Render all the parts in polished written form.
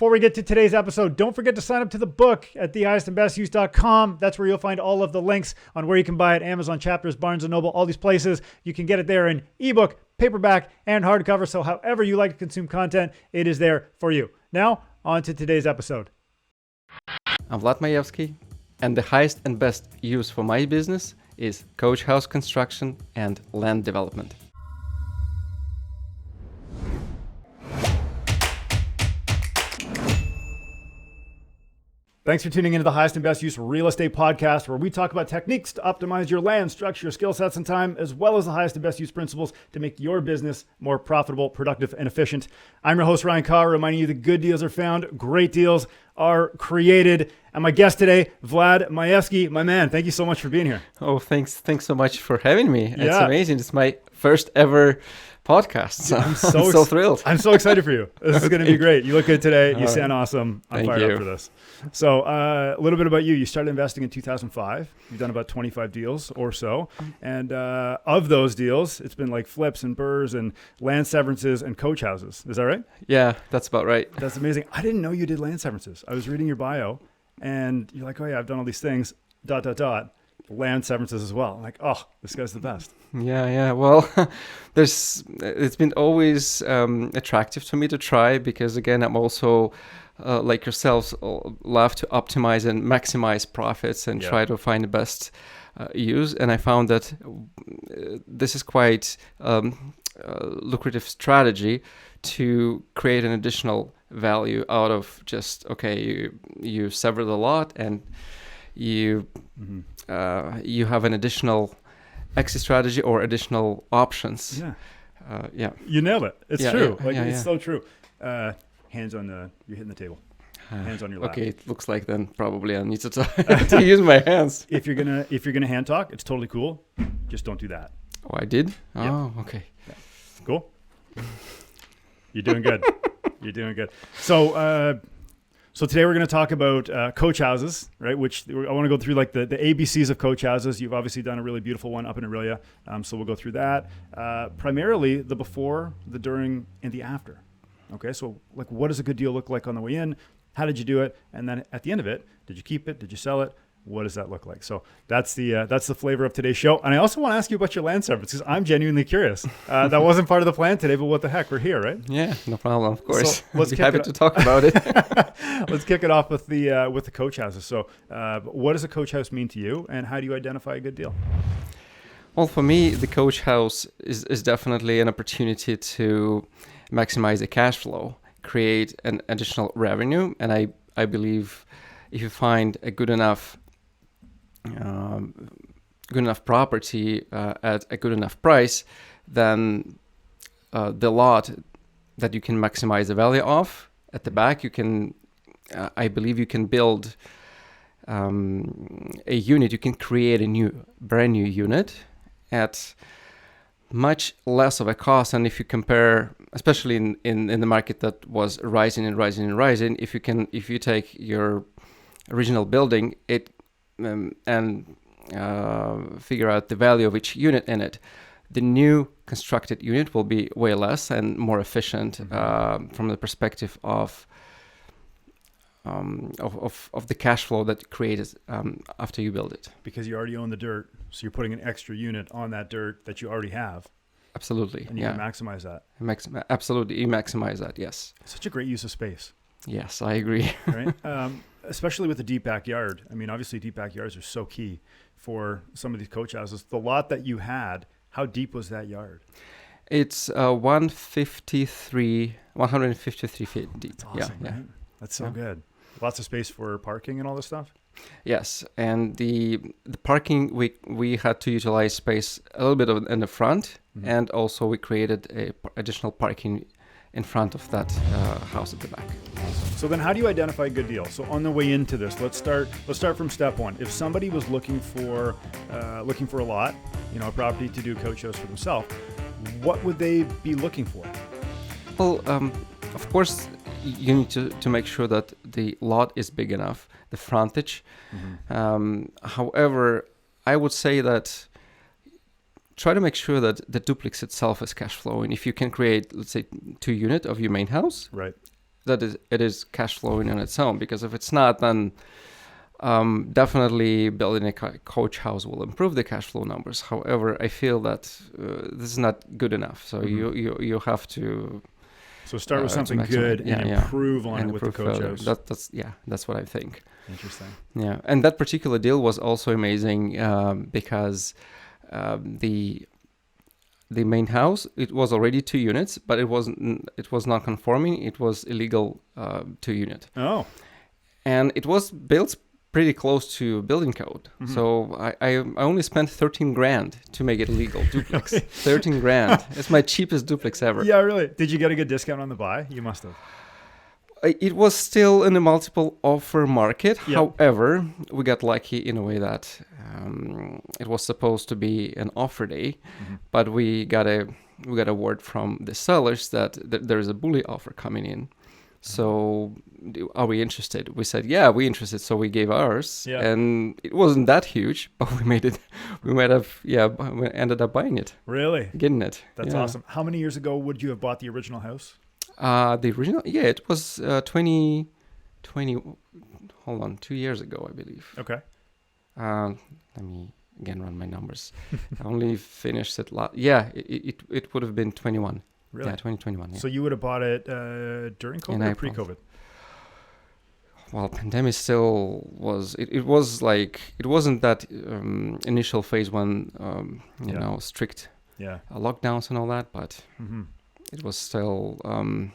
before we get to today's episode, don't forget to sign up to the book at thehighestandbestuse.com. That's where you'll find all of the links on where you can buy it. Amazon, Chapters, Barnes & Noble, all these places. You can get it there in ebook, paperback, and hardcover. So however you like to consume content, it is there for you. Now, on to today's episode. I'm Vlad Maevskiy, and the highest and best use for my business is coach house construction and land development. Thanks for tuning into the Highest and Best Use Real Estate Podcast, where we talk about techniques to optimize your land, structure, skill sets, and time, as well as the highest and best use principles to make your business more profitable, productive, and efficient. I'm your host, Ryan Carr, reminding you that good deals are found, great deals are created. And my guest today, Vlad Maevskiy, my man. Thank you so much for being here. Oh, thanks so much for having me. Yeah. It's amazing. It's my first ever podcast. So I'm so thrilled. I'm so excited for you. This is going to be great. You look good today. You sound awesome. I'm fired up for this. So a little bit about you. You started investing in 2005. You've done about 25 deals or so. And of those deals, it's been like flips and burrs and land severances and coach houses. Is that right? Yeah, that's about right. That's amazing. I didn't know you did land severances. I was reading your bio and you're like, oh yeah, I've done all these things, ... land severances as well. I'm like, oh, this guy's the best. Yeah. Well, it's been always attractive to me to try because, again, I'm also like yourselves, love to optimize and maximize profits and try to find the best use. And I found that this is quite lucrative strategy to create an additional value out of just, okay, you sever the lot and you have an additional exit strategy or additional options. Yeah. You nailed it. It's true. It's so true. Hands on you're hitting the table. Hands on your lap. Okay, it looks like then probably I need to use my hands. If you're gonna hand talk, it's totally cool. Just don't do that. Oh, I did? Yeah. Oh, okay. Yeah. Cool. You're doing good. You're doing good. So today we're going to talk about coach houses, right? Which I want to go through like the ABCs of coach houses. You've obviously done a really beautiful one up in Aurelia. So we'll go through that. Primarily the before, the during, and the after. Okay, so like what does a good deal look like on the way in? How did you do it? And then at the end of it, did you keep it? Did you sell it? What does that look like? So that's the flavor of today's show. And I also want to ask you about your land severance because I'm genuinely curious. That wasn't part of the plan today, but what the heck? We're here, right? Yeah, no problem. Of course. So let's be happy to talk about it. Let's kick it off with the coach houses. So what does a coach house mean to you and how do you identify a good deal? Well, for me, the coach house is definitely an opportunity to maximize the cash flow, create an additional revenue. And I believe if you find a good enough property at a good enough price, then the lot that you can maximize the value of at the back, you can, I believe you can build a unit. You can create a brand new unit at much less of a cost. And if you compare, especially in the market that was rising, if you take your original building, and figure out the value of each unit in it, the new constructed unit will be way less and more efficient from the perspective of the cash flow that created after you build it. Because you already own the dirt, so you're putting an extra unit on that dirt that you already have. Absolutely. And you can maximize that. Absolutely, you maximize that. Yes. Such a great use of space. Yes, I agree. Right. Especially with a deep backyard. I mean, obviously deep backyards are so key for some of these coach houses. The lot that you had, how deep was that yard? It's 153 feet deep. That's awesome, right? That's so good. Lots of space for parking and all this stuff? Yes, and the parking, we had to utilize space a little bit in the front, and also we created a additional parking in front of that house at the back. So then how do you identify a good deal? So on the way into this, let's start from step one. If somebody was looking for a lot, a property to do coach shows for themselves, what would they be looking for? Well, of course, you need to make sure that the lot is big enough, the frontage. However, I would say that try to make sure that the duplex itself is cash flowing. If you can create, let's say, 2 units of your main house, right, it is cash flowing on its own. Because if it's not, then definitely building a coach house will improve the cash flow numbers. However, I feel that this is not good enough. So you have to. So start with something good and improve on it with the coach house. That's what I think. Interesting. Yeah, and that particular deal was also amazing because the main house, it was already 2 units, but it was not conforming. It was illegal 2 unit. Oh. And it was built pretty close to building code. Mm-hmm. So I only spent 13 grand to make it legal duplex. 13 grand. It's my cheapest duplex ever. Yeah, really. Did you get a good discount on the buy? You must have. It was still in a multiple offer market. Yep. However, we got lucky in a way that it was supposed to be an offer day, but we got a word from the sellers that there is a bully offer coming in. So are we interested? We said, yeah, we're interested. So we gave ours, and it wasn't that huge, but we made it. We ended up buying it. Really? Getting it. That's awesome. How many years ago would you have bought the original house? The original, it was 20, hold on, 2 years ago, I believe. Okay. Let me again run my numbers. I only finished it it would have been 21. Really? Yeah, 2021. Yeah. So you would have bought it during COVID or pre-COVID? Well, pandemic still was. It was like it wasn't that initial phase one, strict lockdowns and all that, but it was still an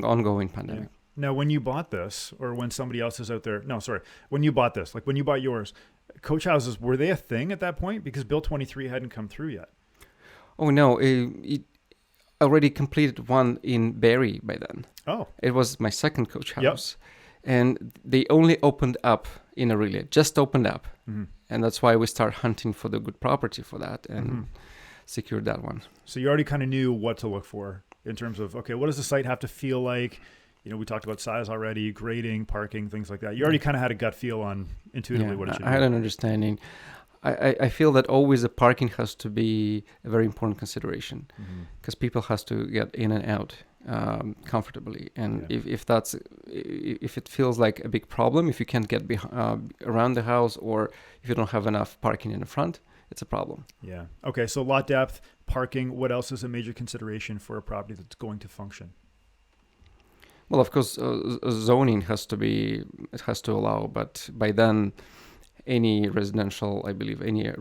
ongoing pandemic. Yeah. Now, when you bought this, or when somebody else is out there, when you bought this, like when you bought yours, coach houses, were they a thing at that point? Because Bill 23 hadn't come through yet. Oh no, it already completed one in Barrie by then. Oh. It was my second coach house. Yep. And they only opened up in Aurelia, just opened up. Mm-hmm. And that's why we start hunting for the good property for that and secured that one. So you already kind of knew what to look for in terms of, okay, what does the site have to feel like? You know, we talked about size already, grading, parking, things like that. You already kind of had a gut feel on intuitively what it should be. I had an understanding. I feel that always the parking has to be a very important consideration because people has to get in and out comfortably. And if it feels like a big problem, if you can't get around the house or if you don't have enough parking in the front, it's a problem. Yeah. Okay. So lot depth, parking. What else is a major consideration for a property that's going to function? Well, of course, zoning has to allow, but by then, any residential R1,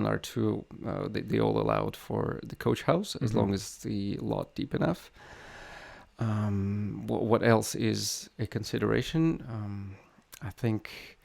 R2, they all allowed for the coach house as long as the lot deep enough. What else is a consideration? I think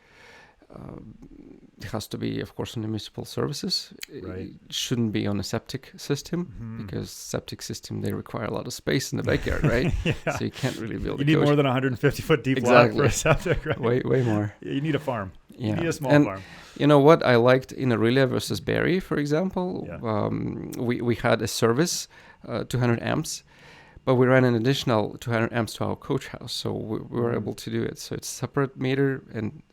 it has to be, of course, on the municipal services. Right. It shouldn't be on a septic system because septic system, they require a lot of space in the backyard, right? So you can't really build. You need more than 150 foot deep lot for a septic, right? Way more. You need a farm. Yeah. You need a small farm. You know what I liked in Aurelia versus Barrie, for example? Yeah. We had a service, 200 amps, but we ran an additional 200 amps to our coach house, so we were able to do it. So it's separate meter and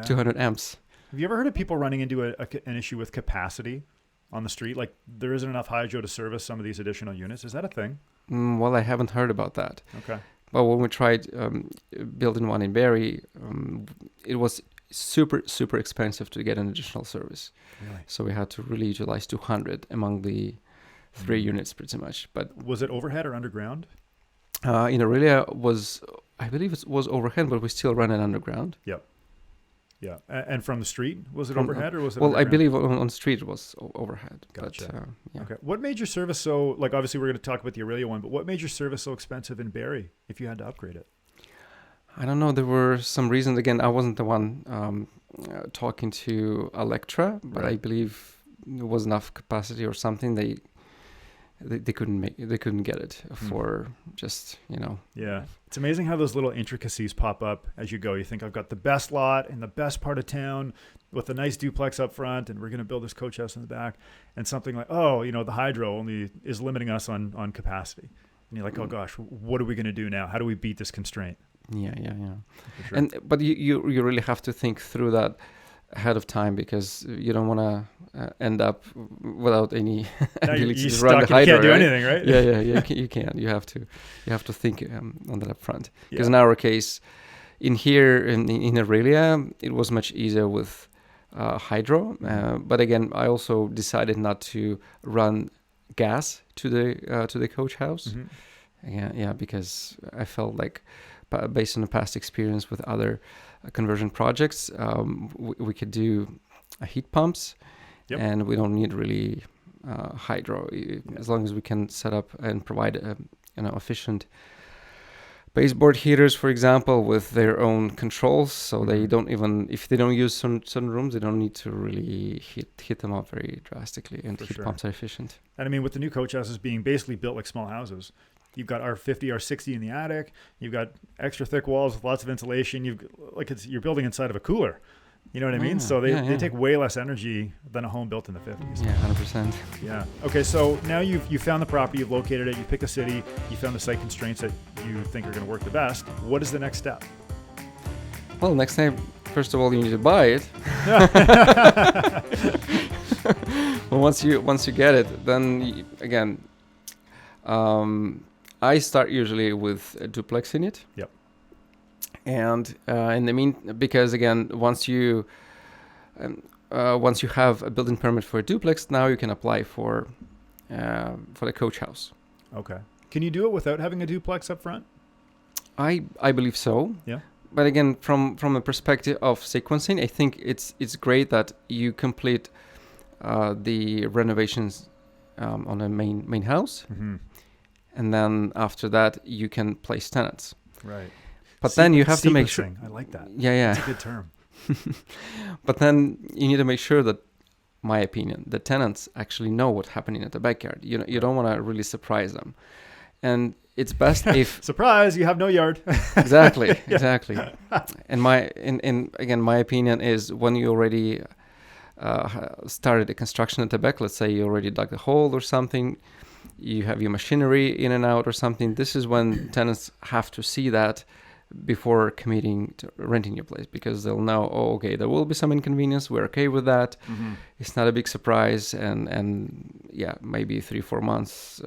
200 amps. Have you ever heard of people running into an issue with capacity on the street? Like there isn't enough hydro to service some of these additional units. Is that a thing? Well, I haven't heard about that. Okay. But when we tried building one in Barrie, it was super, super expensive to get an additional service. Really? So we had to really utilize 200 among the 3 units pretty much. But was it overhead or underground? In Aurelia I believe it was overhead, but we still ran it underground. Yep. Yeah. And from the street, was it overhead or was it underground? I believe on the street it was overhead. Gotcha. But, okay. What made your service so, like obviously we're going to talk about the Aurelia one, but what made your service so expensive in Barrie if you had to upgrade it? I don't know. There were some reasons. Again, I wasn't the one talking to Electra, but I believe there was enough capacity or something. They couldn't get it for just, Yeah. It's amazing how those little intricacies pop up as you go. You think I've got the best lot in the best part of town with a nice duplex up front and we're going to build this coach house in the back, and something like, the hydro only is limiting us on capacity. And you're like, oh gosh, what are we going to do now? How do we beat this constraint? Yeah. For sure. But you really have to think through that. ahead of time, because you don't want to end up without any Now ability you're to run the stuck. You hydro. can't do right? anything, right? Yeah. You can't. You have to think on that up front. Because in our case, in Aurelia, it was much easier with hydro. But again, I also decided not to run gas to the coach house. Because I felt like, based on the past experience with other conversion projects, we could do heat pumps, and we don't need really hydro, as long as we can set up and provide efficient baseboard heaters, for example, with their own controls. So they don't even, if they don't use certain rooms, they don't need to really heat them up very drastically, and heat pumps are efficient. And I mean, with the new coach houses being basically built like small houses, you've got R50, R60 in the attic. You've got extra thick walls with lots of insulation. You're building inside of a cooler. You know what I mean? So they take way less energy than a home built in the 50s. Yeah, 100%. Yeah. Okay, so now you've found the property, you've located it, you picked a city, you found the site constraints that you think are going to work the best. What is the next step? Well, next time, first of all, you need to buy it. Well, once you get it, then again, I start usually with a duplex in it. Yep. And because again, once you have a building permit for a duplex, now you can apply for the coach house. Okay. Can you do it without having a duplex up front? I believe so. Yeah. But again, from a perspective of sequencing, I think it's great that you complete the renovations on the main house, and then after that you can place tenants. Right. But then you have to make sure. I like that. Yeah. It's a good term. But then you need to make sure that, my opinion, the tenants actually know what's happening at the backyard. You don't want to really surprise them, and it's best if surprise, you have no yard. Exactly. And my opinion is, when you already started the construction at the back, let's say you already dug a hole or something, you have your machinery in and out or something. This is when tenants have to see that before committing to renting your place, because they'll know, okay, there will be some inconvenience. We're okay with that. It's not a big surprise, and maybe 3-4 months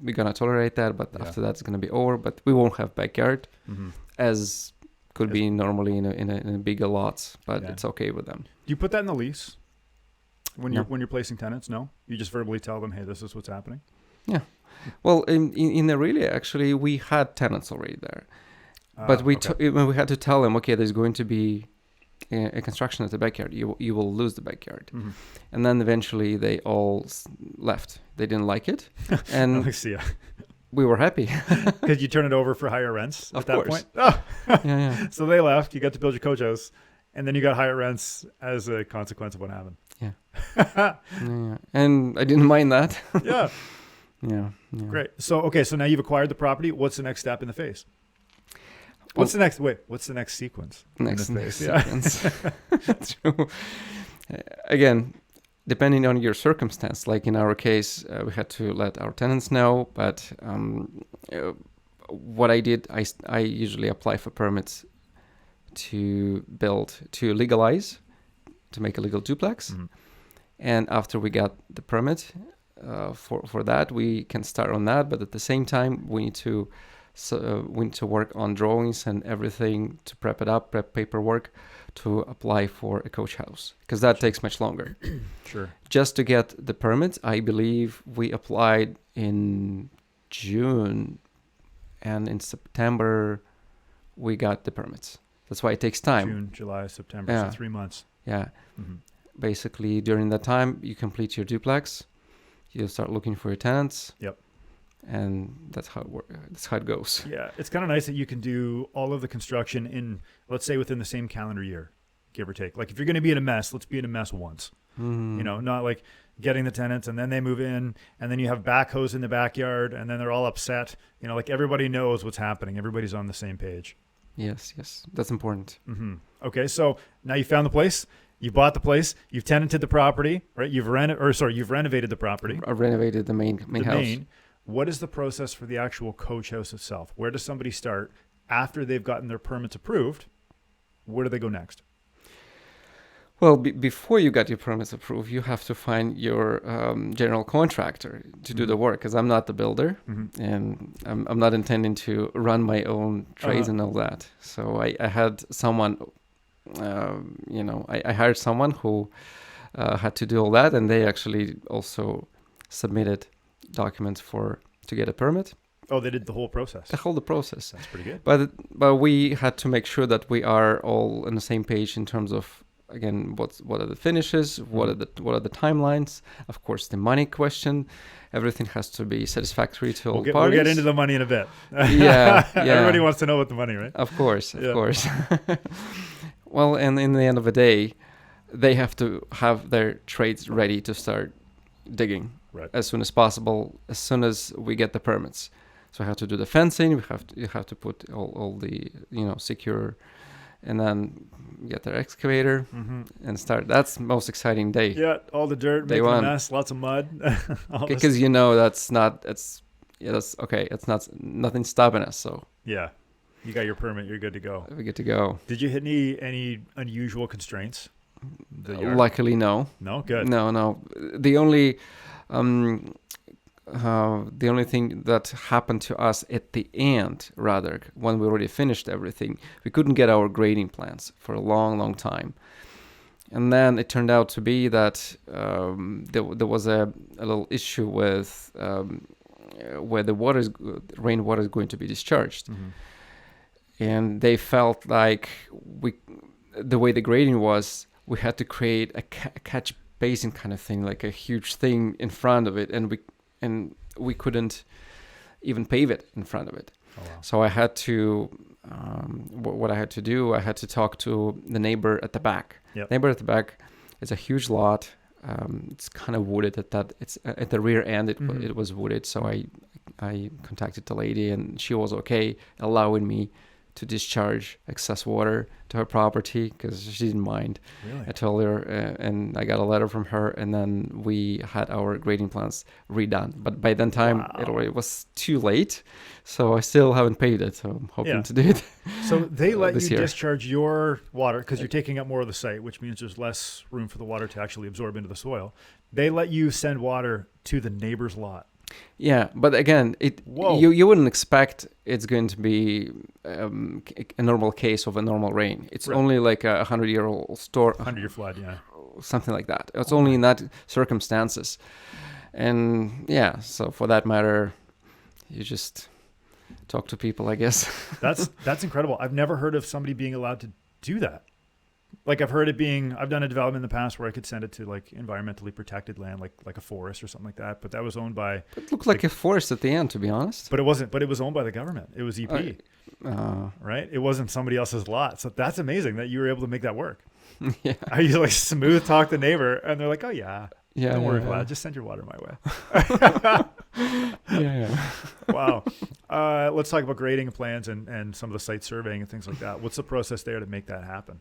we're gonna tolerate that, but after that it's gonna be over. But we won't have backyard as could be normally in a bigger lots, but it's okay with them. Do you put that in the lease when you're placing tenants? No, you just verbally tell them, hey, this is what's happening. Yeah. Well, in Aurelia, actually, we had tenants already there. But we had to tell them, okay, there's going to be a construction at the backyard. You will lose the backyard. And then eventually they all left. They didn't like it. And we were happy. Because you turn it over for higher rents at that point? Oh. Yeah. So they left. You got to build your coach house. And then you got higher rents as a consequence of what happened. Yeah. And I didn't mind that. Yeah. Yeah. Great. So now you've acquired the property. What's the next step in the phase? What's the next sequence? Next sequence. True. Again, depending on your circumstance, like in our case, we had to let our tenants know. But what I did, I usually apply for permits to legalize, to make a legal duplex. And after we got the permit for that, we can start on that. But at the same time, we need to work on drawings and everything to prep paperwork to apply for a coach house, because that takes much longer. Sure. Just to get the permit, I believe we applied in June, and in September we got the permits. That's why it takes time. June, July, September, so 3 months. Yeah. Basically, during that time, you complete your duplex, you start looking for your tenants. Yep. And that's how it goes. Yeah, it's kind of nice that you can do all of the construction in, let's say, within the same calendar year, give or take. Like, if you're going to be in a mess, let's be in a mess once. Not like getting the tenants and then they move in and then you have backhoes in the backyard and then they're all upset. Like, everybody knows what's happening. Everybody's on the same page. Yes, that's important. Okay, so now you found the place. You bought the place. You've tenanted the property, right? You've renovated the property. I renovated the main house. What is the process for the actual coach house itself? Where does somebody start after they've gotten their permits approved? Where do they go next? Well, before you got your permits approved, you have to find your general contractor to do the work, because I'm not the builder, and I'm not intending to run my own trades and all that. So I had someone, I hired someone who had to do all that, and they actually also submitted documents to get a permit. Oh, they did the whole process. The process. That's pretty good. But we had to make sure that we are all on the same page in terms of, again, what are the finishes, what are the timelines, of course the money question. Everything has to be satisfactory to all parties. We'll get into the money in a bit. Yeah. Everybody wants to know about the money, right? Of course. Well, and in the end of the day, they have to have their trades ready to start digging as soon as possible, as soon as we get the permits. So I have to do the fencing. You have to put all the secure, and then get their excavator and start. That's the most exciting day. Yeah, all the dirt, making a mess, lots of mud. Because that's okay. It's nothing stopping us. So yeah, you got your permit. You're good to go. We're good to go. Did you hit any unusual constraints? Luckily, no. No, good. No. The only thing that happened to us at the end, rather, when we already finished everything, we couldn't get our grading plans for a long, long time. And then it turned out to be that there was a little issue with where the rainwater is going to be discharged. And they felt like the way the grading was, we had to create a catch basin kind of thing, like a huge thing in front of it, and we couldn't even pave it in front of it. Oh, wow. So I had to, what I had to do, I had to talk to the neighbor at the back. Yep. Neighbor at the back is a huge lot. It's kind of wooded it's at the rear end. It was wooded. So I contacted the lady, and she was okay allowing me to discharge excess water to her property because she didn't mind. Really? I told her, and I got a letter from her, and then we had our grading plans redone. But by then time, it already was too late, so I still haven't paid it. So I'm hoping to do it. So they let you discharge your water because you're taking up more of the site, which means there's less room for the water to actually absorb into the soil. They let you send water to the neighbor's lot. Yeah, but again, you wouldn't expect it's going to be a normal case of a normal rain. It's only like a 100-year-old store. 100-year flood, yeah. Something like that. It's only in that circumstances. And yeah, so for that matter, you just talk to people, I guess. That's incredible. I've never heard of somebody being allowed to do that. Like I've done a development in the past where I could send it to like environmentally protected land, like a forest or something like that. But that was owned by. It looked like a forest at the end, to be honest. But it wasn't. But it was owned by the government. It was EP, right? It wasn't somebody else's lot. So that's amazing that you were able to make that work. Yeah. I used to like smooth talk the neighbor, and they're like, "Oh yeah, don't worry, Vlad. Just send your water my way." Yeah. Wow. Let's talk about grading plans and some of the site surveying and things like that. What's the process there to make that happen?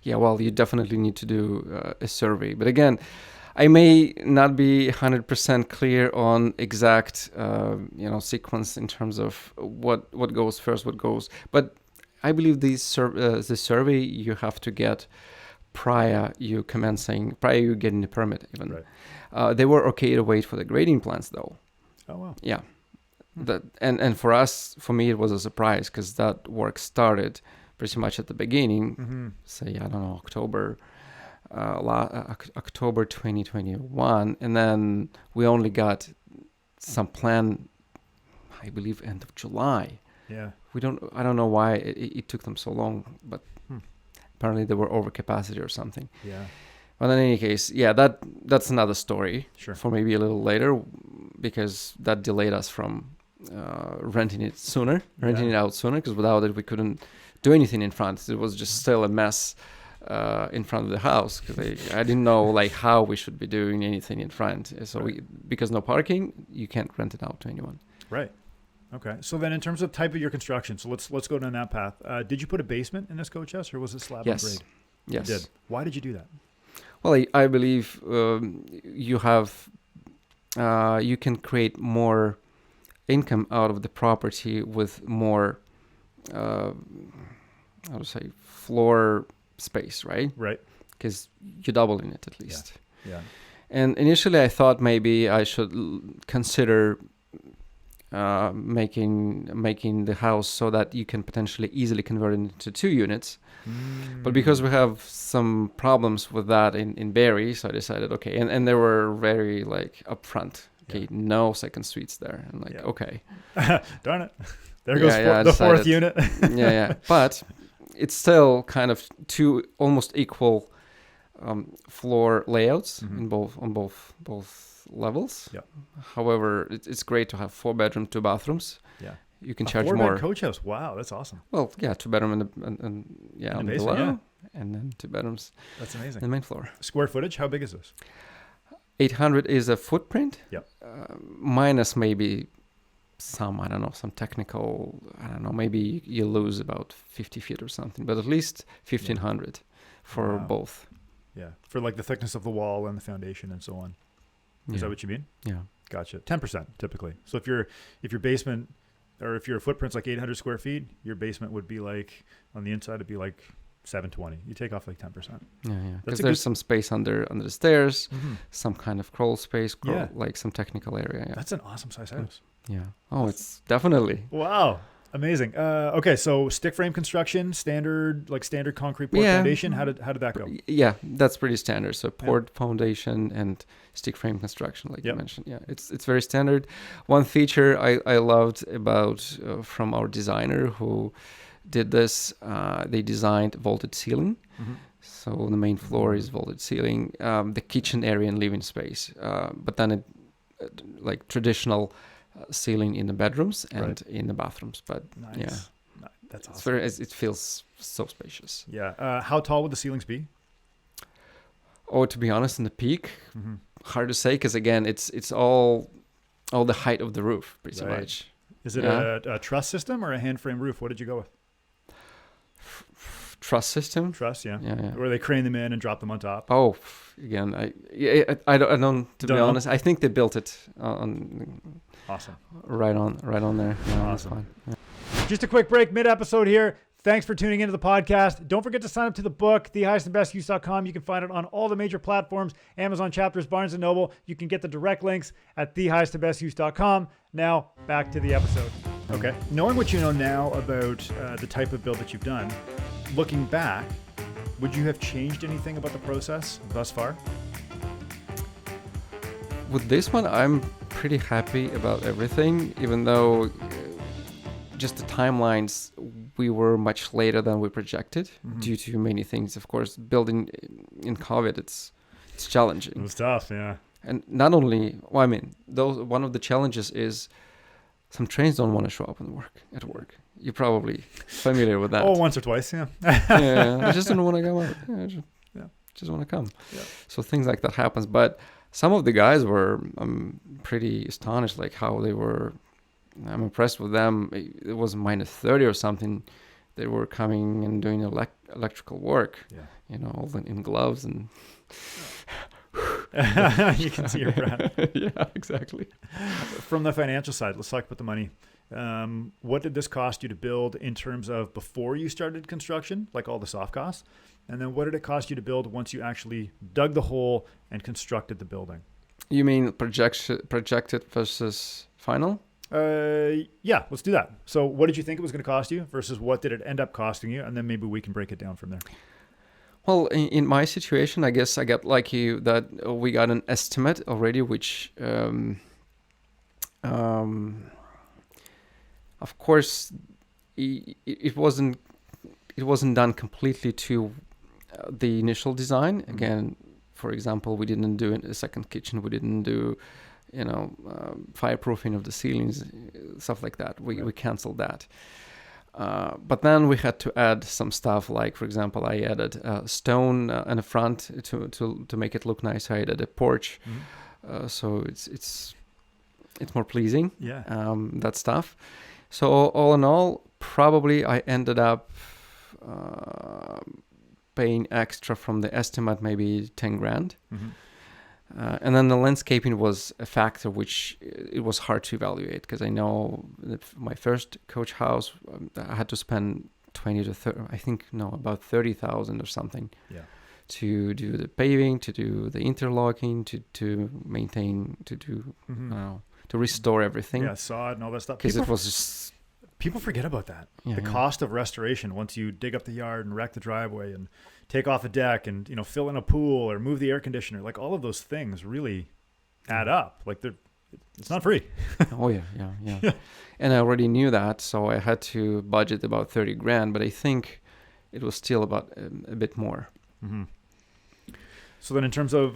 Yeah, well, you definitely need to do a survey. But again, I may not be 100% clear on exact, sequence in terms of what goes first, what goes. But I believe the survey you have to get prior you getting the permit even. Right. They were okay to wait for the grading plans though. Oh, wow. Yeah. And for me, it was a surprise because that work started pretty much at the beginning, say, I don't know, October 2021. And then we only got some plan, I believe, end of July. Yeah. I don't know why it took them so long, but apparently they were over capacity or something. Yeah. But in any case, yeah, that's another story for maybe a little later, because that delayed us from renting it out sooner, because without it we couldn't do anything in front. It was just still a mess in front of the house because I didn't know like how we should be doing anything in front. So because no parking, you can't rent it out to anyone. Right. Okay. So then in terms of type of your construction, so let's go down that path. Did you put a basement in this coach house or was it slab on grade? Yes. You did. Why did you do that? Well, I believe you can create more income out of the property with more floor space, right? Right. because you're doubling it at least. Yeah. And initially I thought maybe I should consider making the house so that you can potentially easily convert it into 2 units. But because we have some problems with that in Barrie, so I decided, okay, and they were very like upfront. Okay, no second suites there. And like, okay. Darn it. There goes the 4th unit. yeah. But it's still kind of 2 almost equal floor layouts on both levels. Yeah. However, it's great to have 4 bedroom, 2 bathrooms. Yeah. You can a charge 4-bed more. coach house. Wow, that's awesome. Well, yeah, 2 bedroom and in the below, basement, and then 2 bedrooms. That's amazing. On the main floor. Square footage. How big is this? 800 is a footprint. Yep. Minus maybe some technical, maybe you lose about 50 feet or something, but at least 1,500 for both. Yeah, for like the thickness of the wall and the foundation and so on. Is that what you mean? Yeah. Gotcha. 10% typically. So if your basement, or if your footprint's like 800 square feet, your basement would be like, on the inside, it'd be like 720. You take off like 10%. Yeah. Because there's some space under the stairs, some kind of crawl space, like some technical area. Yeah. That's an awesome size house. Yeah. Oh, it's definitely. Wow. Amazing. Okay, so stick frame construction, standard concrete poured foundation. How did that go? Yeah, that's pretty standard. So poured foundation and stick frame construction, like you mentioned. Yeah, it's very standard. One feature I loved about from our designer who did this, they designed vaulted ceiling. So the main floor is vaulted ceiling, the kitchen area and living space, but then like traditional ceiling in the bedrooms and in the bathrooms. But that's awesome. It feels so spacious. Yeah. How tall would the ceilings be? Oh, to be honest, in the peak, hard to say, because again, it's all the height of the roof, pretty much. Is it a truss system or a hand frame roof? What did you go with? Truss system. Truss, yeah. Yeah. Where they crane them in and drop them on top. Oh, again, I don't. To be honest, I think they built it on. Awesome. Right on there. Yeah, awesome. Yeah. Just a quick break mid-episode here. Thanks for tuning into the podcast. Don't forget to sign up to the book, thehighestandbestuse.com. You can find it on all the major platforms, Amazon chapters, Barnes & Noble. You can get the direct links at thehighestandbestuse.com. Now, back to the episode. Okay. Knowing what you know now about the type of build that you've done, looking back, would you have changed anything about the process thus far? With this one, I'm pretty happy about everything, even though just the timelines, we were much later than we projected due to many things. Of course, building in COVID, it's challenging. It was tough, yeah. And not only, one of the challenges is some trains don't want to show up at work. You're probably familiar with that. Oh, once or twice, yeah. Yeah, I just don't want to come out. Just want to come. Yeah. So things like that happens. But some of the guys were pretty astonished, like how they were. I'm impressed with them. It was -30 or something. They were coming and doing electrical work. Yeah. All in gloves and. You can see your breath. Yeah, exactly. From the financial side, let's talk about the money. What did this cost you to build in terms of before you started construction, like all the soft costs? And then what did it cost you to build once you actually dug the hole and constructed the building? You mean projected versus final? Yeah, let's do that. So what did you think it was going to cost you versus what did it end up costing you? And then maybe we can break it down from there. Well, in my situation, I guess I got lucky that we got an estimate already, which, of course, it wasn't done completely to the initial design. Again, for example, we didn't do a second kitchen. We didn't do, fireproofing of the ceilings, stuff like that. We canceled that. But then we had to add some stuff, like, for example, I added stone in the front to make it look nice. I added a porch, so it's more pleasing. Yeah. That stuff. So all in all, probably I ended up paying extra from the estimate, maybe 10 grand. And then the landscaping was a factor which it was hard to evaluate, because I know that my first coach house, I had to spend 20 to 30, about 30,000 or something to do the paving, to do the interlocking, to maintain, to do, to restore everything. Yeah, sod and all that stuff. Because it was just... People forget about that. Yeah, the cost of restoration, once you dig up the yard and wreck the driveway and take off a deck and, fill in a pool or move the air conditioner, like all of those things really add up. Like it's not free. Oh yeah. And I already knew that, so I had to budget about 30 grand, but I think it was still about a bit more. Mm-hmm. So then in terms of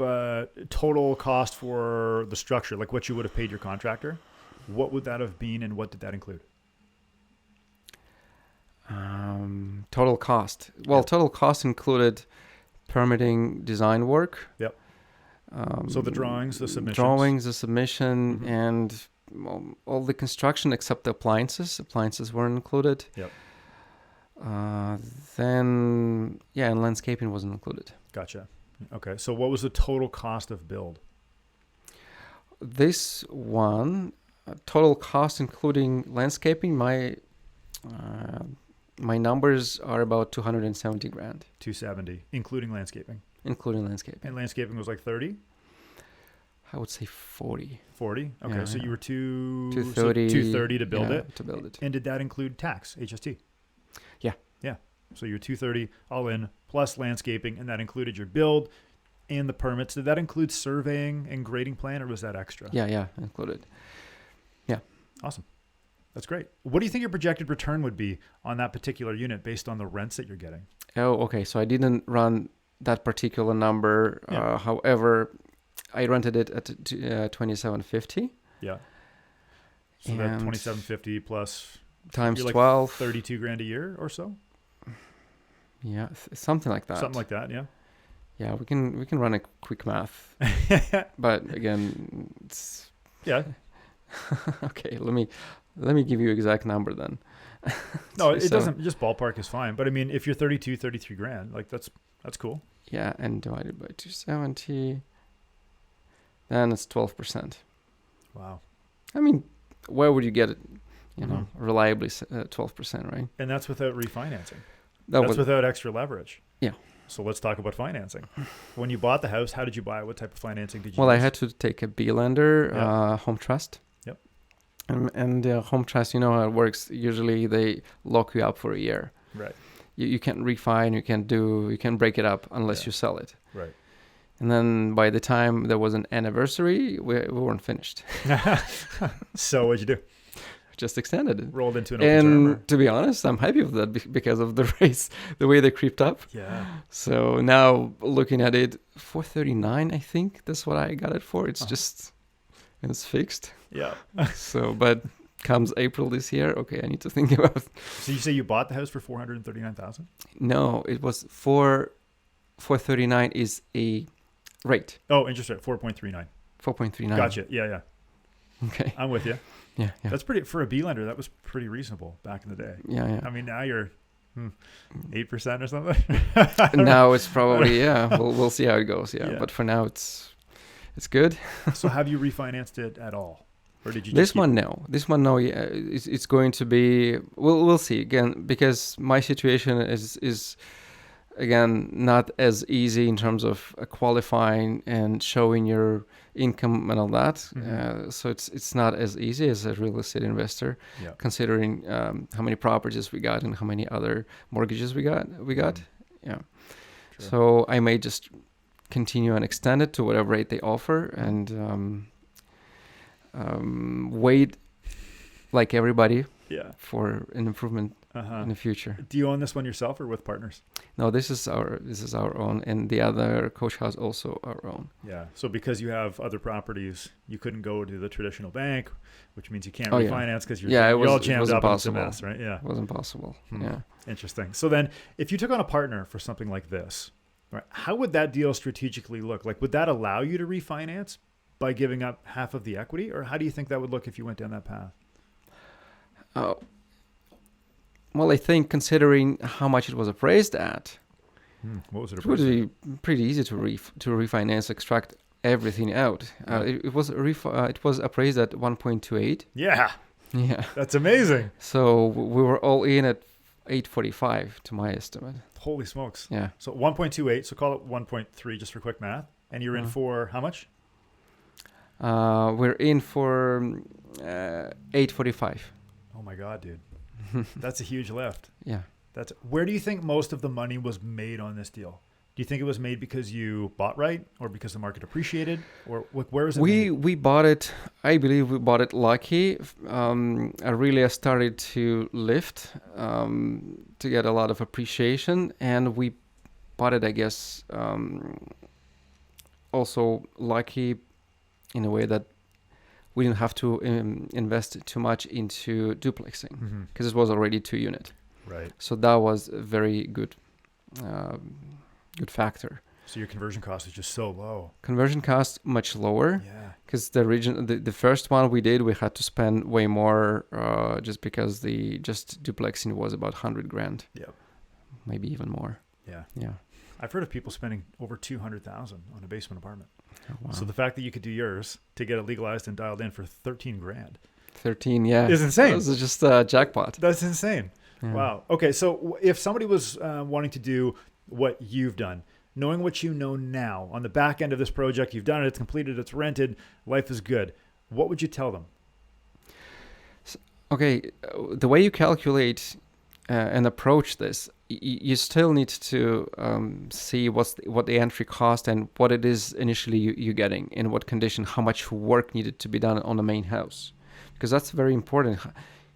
total cost for the structure, like what you would have paid your contractor, what would that have been and what did that include? Total cost. Well, total cost included permitting, design work. Yep. So the drawings, the submission, and all the construction except the appliances. Appliances weren't included. Yep. Then, and landscaping wasn't included. Gotcha. Okay. So what was the total cost of build? This one, total cost including landscaping, my numbers are about 270 grand. 270, including landscaping. Including landscaping. And landscaping was like 30? I would say 40. 40? Okay, Yeah, so you were 230, 230 to build it? To build it. And did that include tax, HST? Yeah. Yeah. So you're 230 all in, plus landscaping, and that included your build and the permits. Did that include surveying and grading plan, or was that extra? Yeah, included. Yeah. Awesome. That's great. What do you think your projected return would be on that particular unit based on the rents that you're getting? Oh, okay. So I didn't run that particular number. Yeah. However, I rented it at $2,750. Yeah. So that $2,750 plus times like 12, 32 grand a year or so. Yeah, something like that. Something like that. Yeah. Yeah, we can run a quick math, but again, it's okay. Let me give you exact number then. No, it doesn't. Just ballpark is fine. But I mean, if you're 33 grand, like that's cool. Yeah, and divided by 270, then it's 12%. Wow. I mean, where would you get it? Reliably 12%, right? And that's without refinancing. That's without extra leverage. Yeah. So let's talk about financing. When you bought the house, how did you buy it? What type of financing did you use? Well, I had to take a B lender, Home Trust. Yep. And Home Trust, you know how it works. Usually they lock you up for a year. Right. You can't refi and you can break it up unless you sell it. Right. And then by the time there was an anniversary, we weren't finished. So what'd you do? Just extended it. Rolled into an open term. And to be honest, I'm happy with that because of the rates, the way they creeped up. Yeah. So now looking at it, 439, I think that's what I got it for. It's it's fixed. Yeah. So, but comes April this year, okay, I need to think about. So you say you bought the house for $439,000? No, it was 439 is a rate. Oh, interest rate 4.39. 4.39. Gotcha. Yeah. Okay. I'm with you. Yeah. That's pretty for a B lender. That was pretty reasonable back in the day. Yeah. I mean, now you're 8% or something. Now it's probably We'll see how it goes. Yeah. But for now it's good. So have you refinanced it at all, or did you? This one no. Yeah, it's going to be. We'll see again because my situation is again not as easy in terms of qualifying and showing your income and all that. Mm-hmm. So it's not as easy as a real estate investor, considering how many properties we got and how many other mortgages we got. Yeah. True. So I may just continue and extend it to whatever rate they offer and wait like everybody for an improvement in the future. Do you own this one yourself or with partners? No, this is our own, and the other coach house also our own. Yeah. So because you have other properties, you couldn't go to the traditional bank, which means you can't refinance because you're all jammed up in a mess, right? Yeah. It wasn't possible. Yeah. Interesting. So then if you took on a partner for something like this, right, how would that deal strategically look? Like, would that allow you to refinance by giving up half of the equity, or how do you think that would look if you went down that path? Well, I think considering how much it was appraised at, what was it? It would be pretty easy to refinance, extract everything out. It was appraised at 1.28. Yeah. Yeah. That's amazing. So we were all in at 845 to my estimate. Holy smokes. Yeah. So 1.28, so call it 1.3 just for quick math. And you're in for how much? We're in for 845. Oh my God, dude. That's a huge lift. Yeah. Where do you think most of the money was made on this deal? Do you think it was made because you bought right, or because the market appreciated, or where is it made? We bought it, I believe we bought it lucky. I started to lift to get a lot of appreciation, and we bought it, I guess, also lucky in a way that we didn't have to invest too much into duplexing, because it was already 2-unit. Right. So that was a very good factor. So your conversion cost is just so low. Conversion cost much lower. Yeah. Because the first one we did, we had to spend way more just because the duplexing was about 100 grand. Yeah. Maybe even more. Yeah. Yeah. I've heard of people spending over 200,000 on a basement apartment. Oh, wow. So the fact that you could do yours to get it legalized and dialed in for 13 grand 13, yeah. is insane. This is just a jackpot. That's insane. Yeah. Wow. Okay. So if somebody was wanting to do what you've done, knowing what you know now on the back end of this project, you've done it, it's completed, it's rented, life is good. What would you tell them? Okay. The way you calculate and approach this, you still need to see what the entry cost and what it is initially you're getting, in what condition, how much work needed to be done on the main house, because that's very important.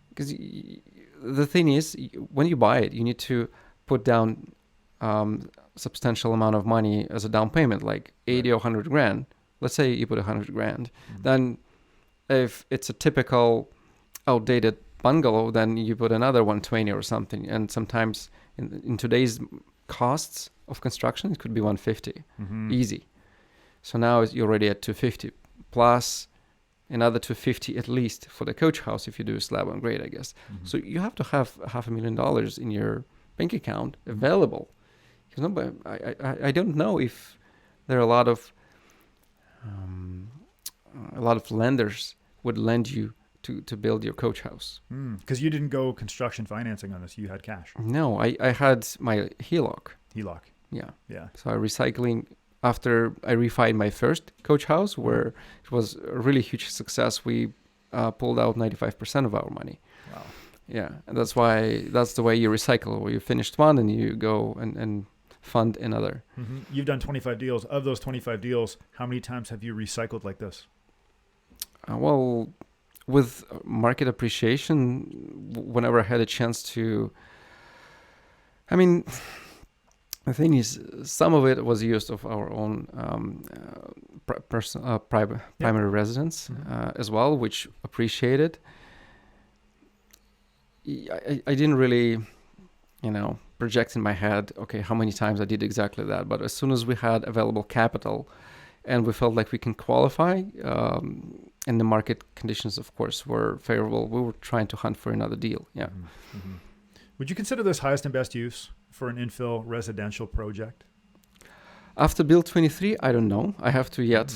Because the thing is, when you buy it, you need to put down substantial amount of money as a down payment, like 80 or 100 grand. Let's say you put 100 grand. Then if it's a typical outdated bungalow, then you put another 120 or something. And sometimes in today's costs of construction, it could be 150 easy. So now you're already at 250 plus another 250 at least for the coach house if you do a slab on grade, I guess. So you have to have $500,000 in your bank account available. Because I don't know if there are a lot of lenders would lend you to build your coach house. Because you didn't go construction financing on this. You had cash. No, I had my HELOC. HELOC. Yeah. Yeah. So I recycling after I refied my first coach house, where it was a really huge success. We pulled out 95% of our money. Wow. Yeah. And that's the way you recycle, where you finished one and you go and fund another. You've done 25 deals. Of those 25 deals, how many times have you recycled like this? Well, with market appreciation, whenever I had a chance to, I mean, the thing is, some of it was used of our own primary residence as well, which appreciated. I didn't really, project in my head, okay, how many times I did exactly that. But as soon as we had available capital and we felt like we can qualify, and the market conditions, of course, were favorable, we were trying to hunt for another deal. Yeah. Would you consider this highest and best use for an infill residential project? After Bill 23, I don't know. I have to yet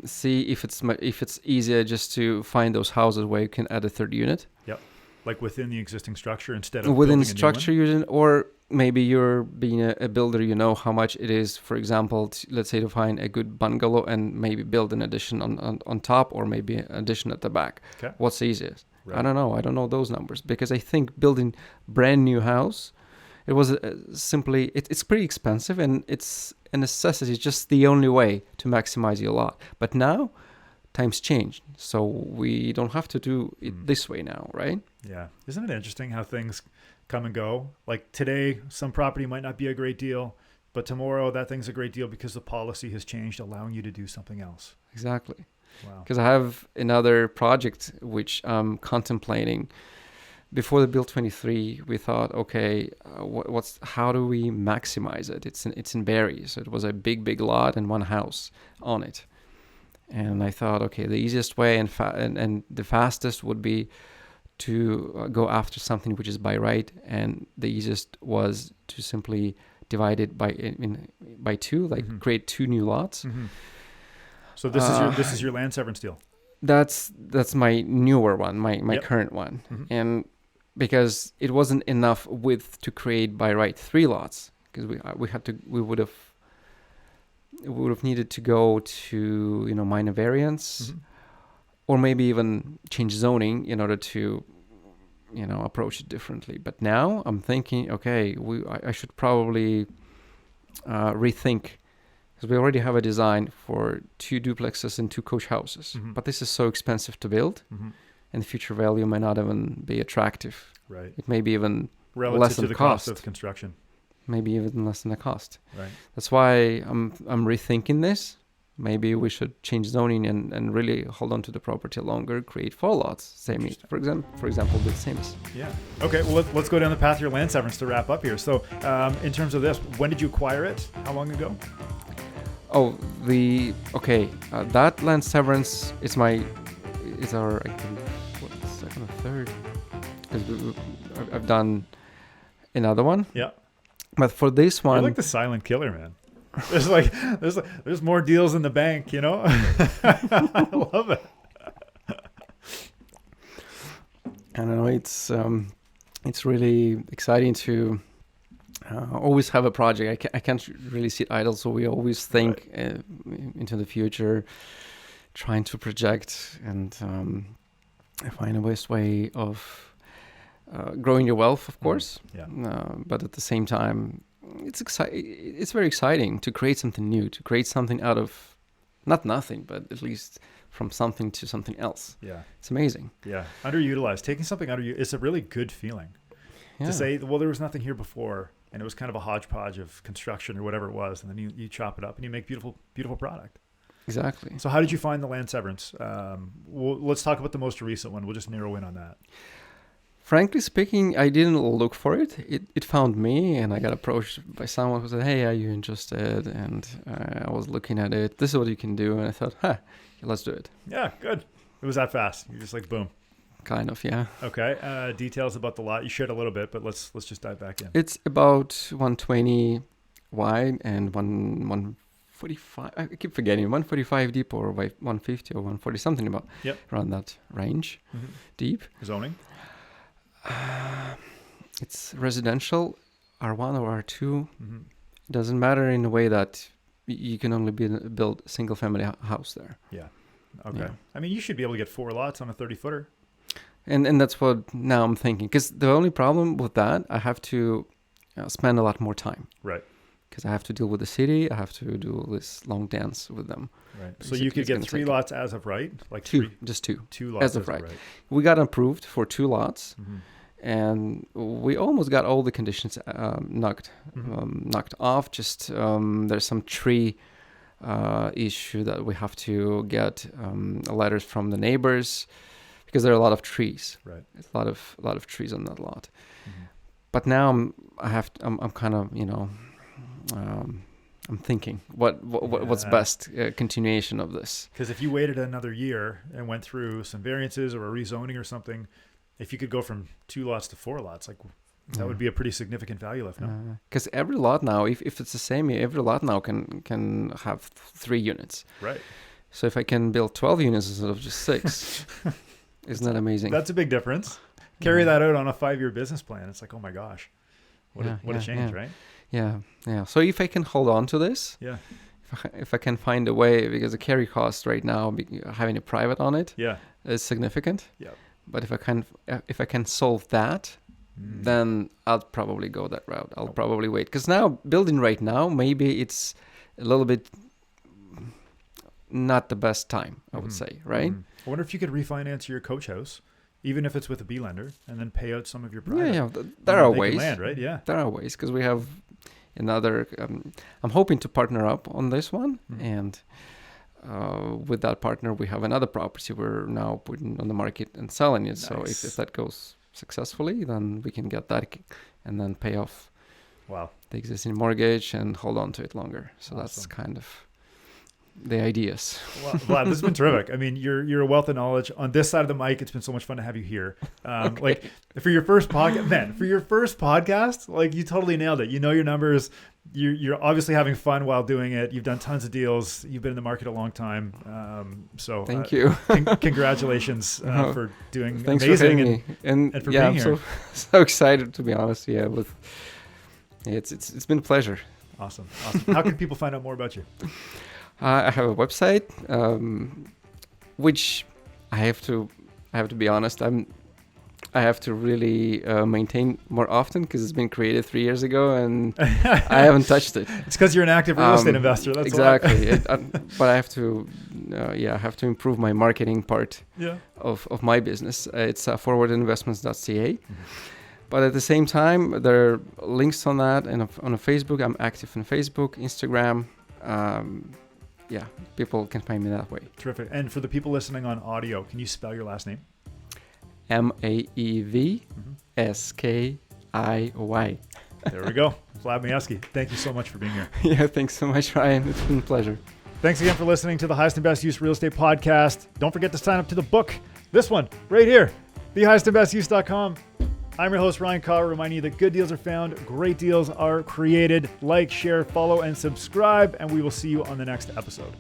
see if it's easier just to find those houses where you can add a third unit. Yep. Like within the existing structure instead of within building structure using, or maybe you're being a builder, you know how much it is, for example, let's say to find a good bungalow and maybe build an addition on top, or maybe an addition at the back. Okay. What's easiest? Right. I don't know. I don't know those numbers, because I think building brand new house, it was simply, it's pretty expensive, and it's a necessity. It's just the only way to maximize your lot. But now times change, so we don't have to do it this way now, right? Yeah. Isn't it interesting how things come and go? Like today, some property might not be a great deal, but tomorrow that thing's a great deal because the policy has changed, allowing you to do something else. Exactly. Wow. Because I have another project which I'm contemplating. Before the Bill 23, we thought, okay, how do we maximize it? It's in Barrie, so it was a big lot and one house on it. And I thought, okay, the easiest way and the fastest would be to go after something which is by right, and the easiest was to simply divide it by two, like create two new lots. So this is your land severance deal. That's my newer one, my current one, and because it wasn't enough width to create by right 3 lots, because we would have needed to go to minor variance, or maybe even change zoning in order to approach it differently. But now I'm thinking, okay, I should probably rethink, because we already have a design for 2 duplexes and 2 coach houses, but this is so expensive to build, and the future value may not even be attractive. Right. It may be even relative less than to the cost of construction. Maybe even less than the cost. Right. That's why I'm rethinking this. Maybe we should change zoning and really hold on to the property longer, create 4 lots, same for example, with Sims. Yeah. Okay. Well, let's go down the path of your land severance to wrap up here. So, in terms of this, when did you acquire it? How long ago? Oh, that land severance is our, I think, second or third, because I've done another one. Yeah. But for this one, you're like the silent killer, man. There's more deals in the bank, I love it. I don't know. It's really exciting to always have a project. I can't really sit idle, so we always think into the future, trying to project and find a best way of growing your wealth, of course. Yeah. But at the same time, it's very exciting to create something new, to create something out of not nothing, but at least from something to something else. Yeah. It's amazing. Yeah. Underutilized. Taking something out of you, it's a really good feeling. Yeah. To say, well, there was nothing here before, and it was kind of a hodgepodge of construction or whatever it was, and then you chop it up and you make beautiful, beautiful product. Exactly. So how did you find the land severance? Let's talk about the most recent one. We'll just narrow in on that. Frankly speaking, I didn't look for it. It found me, and I got approached by someone who said, "Hey, are you interested?" And I was looking at it. This is what you can do, and I thought, let's do it. Yeah, good. It was that fast. You're just like, boom. Kind of, yeah. Okay. Details about the lot. You shared a little bit, but let's just dive back in. It's about 120 and 145. I keep forgetting 145 deep, or 150 or 140, something about around that range, deep. Zoning. It's residential, R1 or R2. Doesn't matter in a way that you can only build a single family house there. Yeah. Okay. Yeah. I mean, you should be able to get 4 lots on a 30-footer. And that's what now I'm thinking. Because the only problem with that, I have to spend a lot more time. Right. Because I have to deal with the city. I have to do this long dance with them. Right. So you could get 3 lots as of right? Like 2, just 2. 2 lots as of right. We got approved for 2 lots. And we almost got all the conditions knocked off. Just there's some tree issue that we have to get letters from the neighbors, because there are a lot of trees. Right. There's a lot of trees on that lot. But now I'm kind of I'm thinking what's best continuation of this. Because if you waited another year and went through some variances or a rezoning or something, if you could go from 2 lots to 4 lots, like that would be a pretty significant value lift, no? Because every lot now, if it's the same, every lot now can have 3 units. Right. So if I can build 12 units instead of just 6, isn't that amazing? That's a big difference. Carry that out on a 5-year business plan. It's like, oh my gosh, what a change, right? Yeah. So if I can hold on to this, if I can find a way, because the carry cost right now, having a private on it, is significant. Yeah. But if I can solve that, then I'll probably go that route. I'll probably wait, because now building right now, maybe it's a little bit not the best time, I would say, right? I wonder if you could refinance your coach house, even if it's with a B lender, and then pay out some of your private. Yeah. There are ways. Land, right? Yeah. There are ways, because we have another. I'm hoping to partner up on this one, and with that partner, we have another property we're now putting on the market and selling it. Nice. So if that goes successfully, then we can get that and then pay off the existing mortgage and hold on to it longer. So that's kind of the ideas. Well, Vlad, this has been terrific. I mean, you're a wealth of knowledge on this side of the mic. It's been so much fun to have you here. Okay. Like for your first podcast, like you totally nailed it. You know your numbers. You're obviously having fun while doing it. You've done tons of deals. You've been in the market a long time. So thank you. Congratulations for doing Thanks amazing for having me. And for yeah, being I'm here. so excited, to be honest. Yeah, it's been a pleasure. Awesome. How can people find out more about you? I have a website, which I have to be honest. I have to really maintain more often because it's been created 3 years ago and I haven't touched it. It's because you're an active real estate investor. That's exactly. But I have to, I have to improve my marketing part of my business. It's forwardinvestments.ca. Mm-hmm. But at the same time, there are links on that, and on a Facebook. I'm active on Facebook, Instagram. People can find me that way. Terrific. And for the people listening on audio, can you spell your last name? Maevskiy. There we go. Vlad Maevskiy. Thank you so much for being here. Yeah, thanks so much, Ryan. It's been a pleasure. Thanks again for listening to the Highest and Best Use Real Estate Podcast. Don't forget to sign up to the book. This one right here, thehighestandbestuse.com. I'm your host, Ryan Carr, reminding you that good deals are found, great deals are created. Like, share, follow, and subscribe, and we will see you on the next episode.